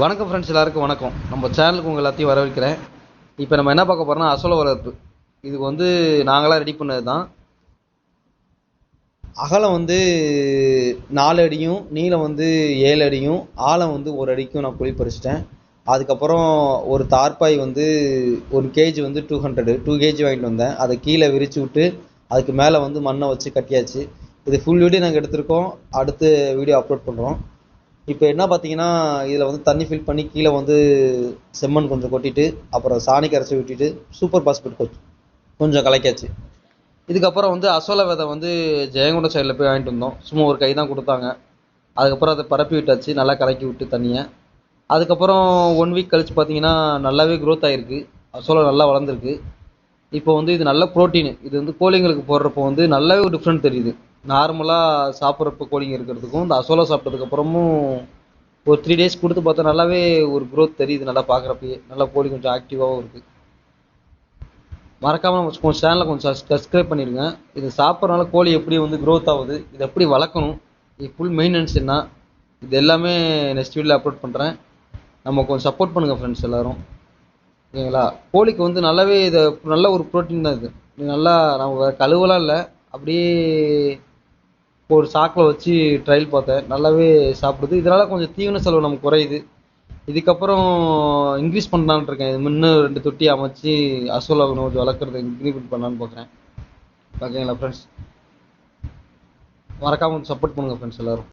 வணக்கம் ஃப்ரெண்ட்ஸ், எல்லாருக்கும் வணக்கம். நம்ம சேனலுக்கு உங்கள் எல்லாத்தையும் வரவேற்கிறேன். இப்போ நம்ம என்ன பார்க்க போகிறோம்னா அசோலா வளர்ப்பு. இது வந்து நாங்களாம் ரெடி பண்ணது தான். அகலம் வந்து 4 அடியும், நீளம் வந்து 7 அடியும், ஆழம் வந்து 1 அடிக்கும் நான் குழி பறிச்சிட்டேன். அதுக்கப்புறம் ஒரு தார்பாய் வந்து 1 கேஜி வந்து 2 கேஜி வாங்கிட்டு வந்தேன். அதை கீழே விரித்து விட்டு அதுக்கு மேலே வந்து மண்ணை வச்சு கட்டியாச்சு. இது ஃபுல் வீடியோ நாங்கள் எடுத்திருக்கோம். அடுத்து வீடியோ அப்லோட் பண்ணுறோம். இப்போ என்ன பார்த்தீங்கன்னா, இதில் வந்து தண்ணி ஃபில் பண்ணி கீழே வந்து செம்மண் கொஞ்சம் கொட்டிட்டு, அப்புறம் சாணி கரைச்சி விட்டுட்டு, சூப்பர் பாஸ்பேட் கொஞ்சம் கலக்கியாச்சு. இதுக்கப்புறம் வந்து அசோலா விதை வந்து ஜெயங்கொண்ட சைடில் போய் வாங்கிட்டு வந்தோம். சும்மா ஒரு கை தான் கொடுத்தாங்க. அதுக்கப்புறம் அதை பரப்பி விட்டாச்சு, நல்லா கலக்கி விட்டு தண்ணியை. அதுக்கப்புறம் 1 வீக் கழிச்சு பார்த்தீங்கன்னா நல்லாவே க்ரோத் ஆகிருக்கு. அசோலா நல்லா வளர்ந்துருக்கு. இப்போ வந்து இது நல்ல ப்ரோட்டீன். இது வந்து கோழிங்களுக்கு போடுறப்போ வந்து நல்லாவே ஒரு டிஃப்ரெண்ட் தெரியுது. நார்மலாக சாப்பிட்றப்ப கோழிங்க இருக்கிறதுக்கும் இந்த அசோலா சாப்பிட்டதுக்கப்புறமும் ஒரு 3 டேஸ் கொடுத்து பார்த்தா நல்லாவே ஒரு க்ரோத் தெரியுது. நல்லா பார்க்குறப்பயே நல்லா கோழி கொஞ்சம் ஆக்டிவாகவும் இருக்குது. மறக்காமல் நம்ம சேனலை கொஞ்சம் சப்ஸ்கிரைப் பண்ணிடுங்க. இது சாப்பிட்றதுனால கோழி எப்படி வந்து க்ரோத் ஆகுது, இதை எப்படி வளர்க்கணும், இது ஃபுல் மெயின்டெனன்ஸ் என்ன, இது எல்லாமே நெக்ஸ்ட் வீடியோவில் அப்லோட் பண்ணுறேன். நம்ம கொஞ்சம் சப்போர்ட் பண்ணுங்கள் ஃப்ரெண்ட்ஸ் எல்லோரும். ஓகேங்களா? கோழிக்கு வந்து நல்லாவே இதை நல்ல ஒரு ப்ரோட்டீன் தான் இது. இது நல்லா நம்ம கழுவலாம் இல்லை, அப்படியே ஒரு சாக்கில் வச்சு ட்ரையல் பார்த்தேன். நல்லாவே சாப்பிடுது. இதனால் கொஞ்சம் தீவன செலவு நமக்கு குறையுது. இதுக்கப்புறம் இன்க்ரீஸ் பண்ணலான்னு இருக்கேன். இது இன்னும் 2 தொட்டி அமைச்சு அசோலா கொஞ்சம் வளர்க்குறது இன்க்ரீஸ் பண்ணலான்னு பார்க்குறேன். ஓகேங்களா ஃப்ரெண்ட்ஸ்? மறக்காமல் சப்போர்ட் பண்ணுங்கள் ஃப்ரெண்ட்ஸ் எல்லோரும்.